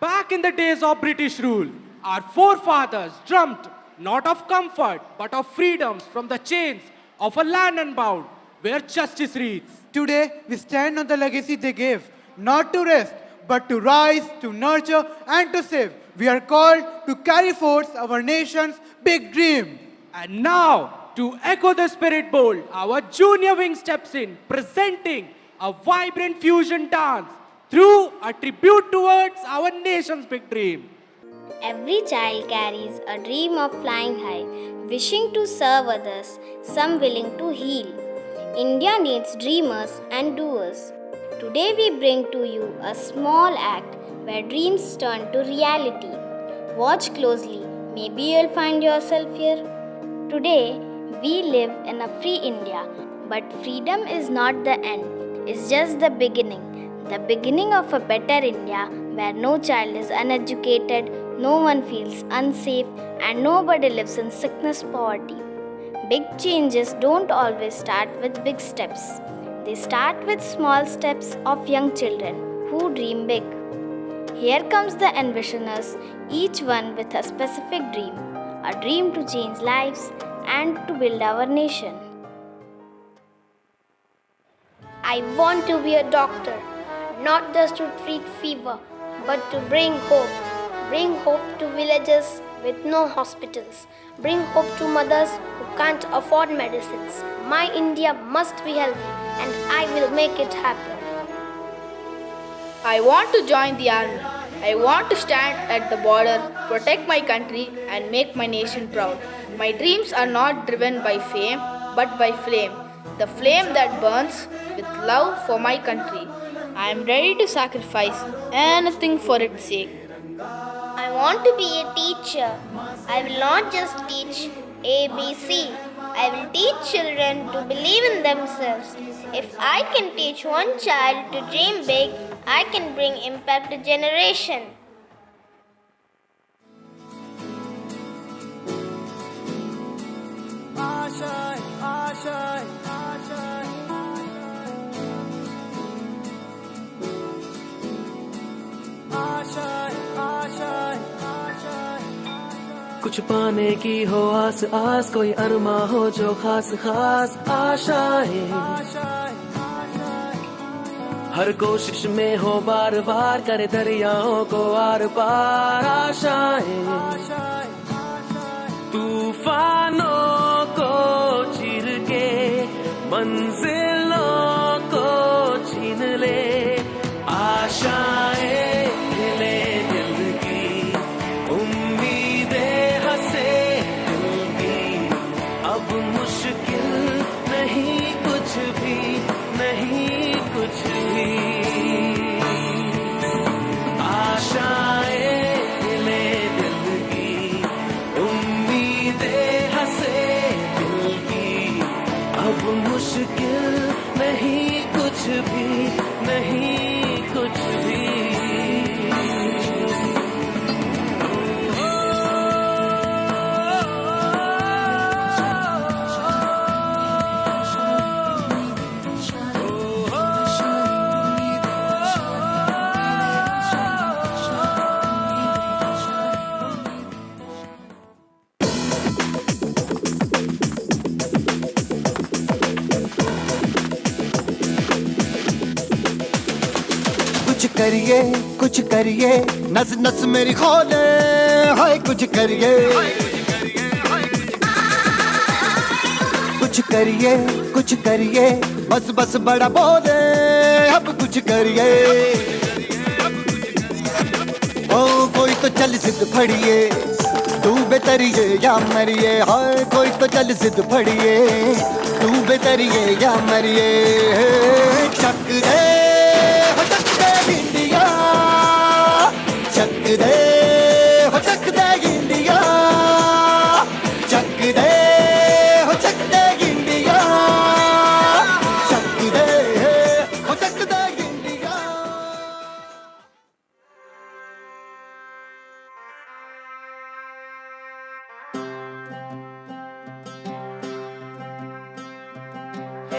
Back in the days of British rule, our forefathers dreamt not of comfort but of freedoms from the chains of a land unbound where justice reads. Today, we stand on the legacy they gave, not to rest, but to rise, to nurture, and to save. We are called to carry forth our nation's big dream. And now, to echo the spirit bold, our junior wing steps in, presenting a vibrant fusion dance through a tribute towards our nation's big dream. Every child carries a dream of flying high, wishing to serve others, some willing to heal. India needs dreamers and doers. Today we bring to you a small act where dreams turn to reality. Watch closely, maybe you'll find yourself here. Today we live in a free India, but freedom is not the end, it's just the beginning. The beginning of a better India where no child is uneducated, no one feels unsafe, and nobody lives in sickness poverty. Big changes don't always start with big steps. They start with small steps of young children who dream big. Here comes the envisioners, each one with a specific dream, a dream to change lives and to build our nation. I want to be a doctor, not just to treat fever, but to bring hope. Bring hope to villages with no hospitals. Bring hope to mothers who can't afford medicines. My India must be healthy, and I will make it happen. I want to join the army. I want to stand at the border, protect my country, and make my nation proud. My dreams are not driven by fame, but by flame. The flame that burns with love for my country. I am ready to sacrifice anything for its sake. I want to be a teacher. I will not just teach ABC. I will teach children to believe in themselves. If I can teach one child to dream big, I can bring impact to generation. कुछ पाने की हो आस आस, कोई अरमा हो जो खास खास आशाएं, हर कोशिश में हो बार बार, करे दरियाओं को आर पार आशाएं, तूफानों को चीर के मंजिलों को छीन ले, आशाएं खिले दिल की, उम्मीदें हंसे दिल की, अब मुश्किल नहीं कुछ भी, नहीं कुछ भी, आशाएं खिले दिल की, उम्मीदें हंसे दिल की, अब मुश्किल नहीं कुछ भी, नहीं कुछ भी। कुछ करिए नस नस मेरी खोले, हाय कुछ करिए, कुछ करिए बस बस बड़ा बोले, अब कुछ करिए, ओ कोई तो चल जिद फड़िए, तू बेतरिए या मरिए, हाय कोई तो चल जिद फड़िए, तू बेतरिए या मरिए, चक दे इंडिया, चक दे हो चक दे इंडिया, चक दे हो चक दे इंडिया, चक दे हो चक दे इंडिया।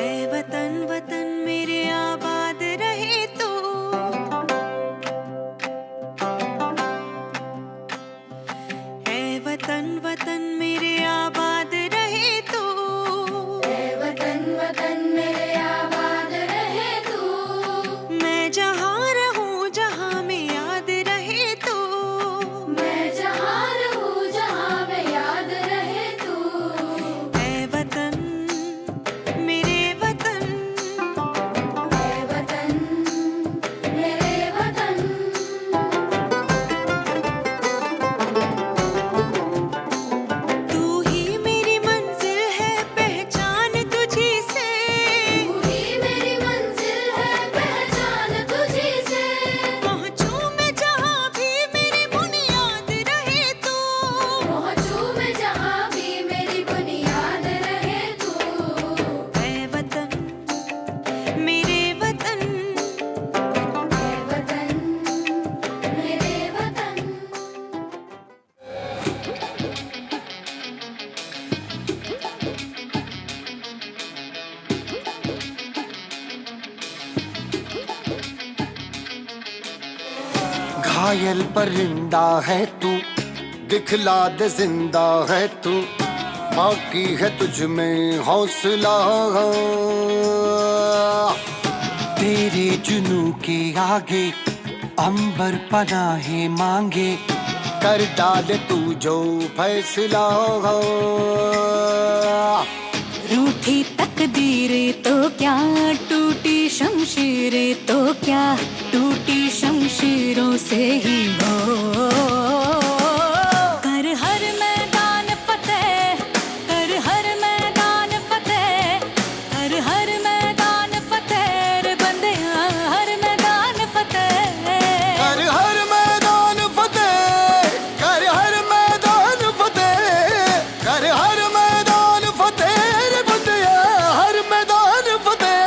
ऐ वतन वतन मेरे आबाद घायल परिंदा है तू, दिखला दे जिंदा है तू, बाकी है तुझ में हौसला। तेरे जुनू के आगे अंबर पनाहे मांगे, कर डाले तू जो फैसला। रूठी तकदीरें तो क्या, टूटी शमशीरें तो क्या, टूटी शमशीरों से ही हो। कर हर मैदान फतेह, कर हर मैदान फतेह, कर हर मैदान फतेह रे बंदिया, हर मैदान फतेह। कर हर मैदान फतेह, कर हर मैदान फतेह, कर हर मैदान फतेह रे बंदिया, हर मैदान फतेह।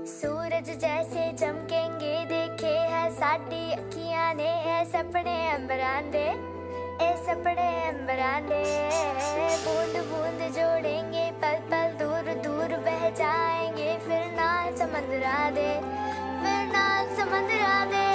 सूरज जैसे चमकेंगे देखे है साडी अखियां ने, है सपने अंबरां दे, ए सपने अंबरां दे। बूंद बूंद जोड़ेंगे पल पल, दूर दूर बह जाएंगे, फिर नाल समंदरा दे, फिर नाल समंदरा दे।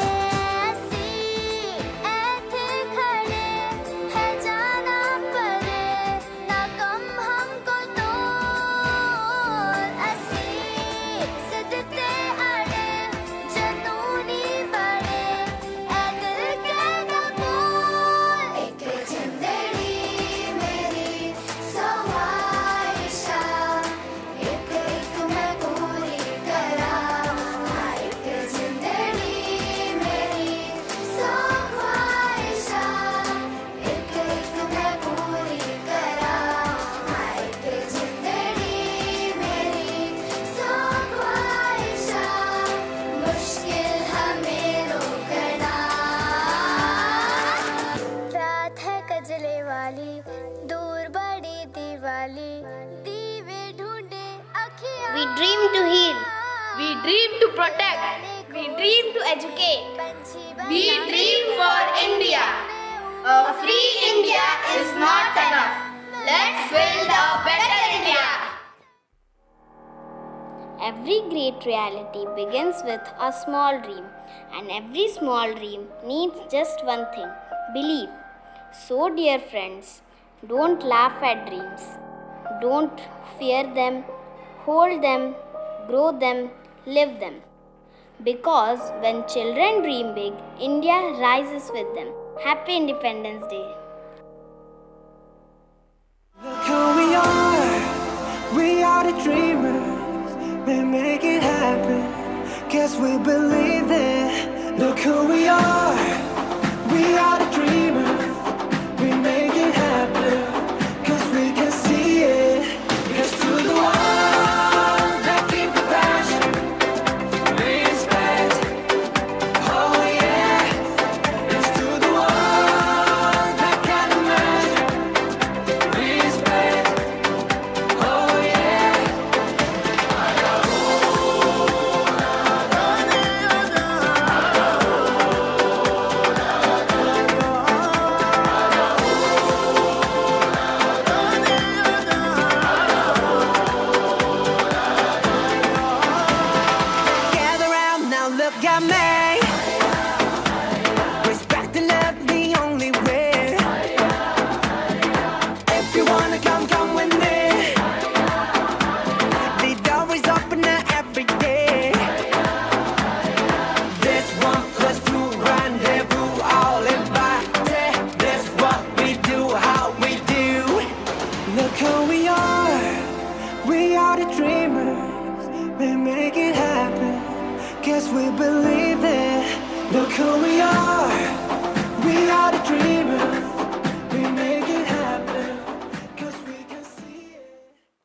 We dream to heal. We dream to protect. We dream to educate. We dream for India. A free India is not enough. Let's build a better India. Every great reality begins with a small dream, and every small dream needs just one thing: belief. So, dear friends, don't laugh at dreams. Don't fear them. Hold them, grow them, live them. Because when children dream big, India rises with them. Happy Independence Day. Look who we are the dreamers, we make it happen, guess we believe it. Look who we are the dreamers, who we are the dreamers. We make it happen, 'cause we believe it.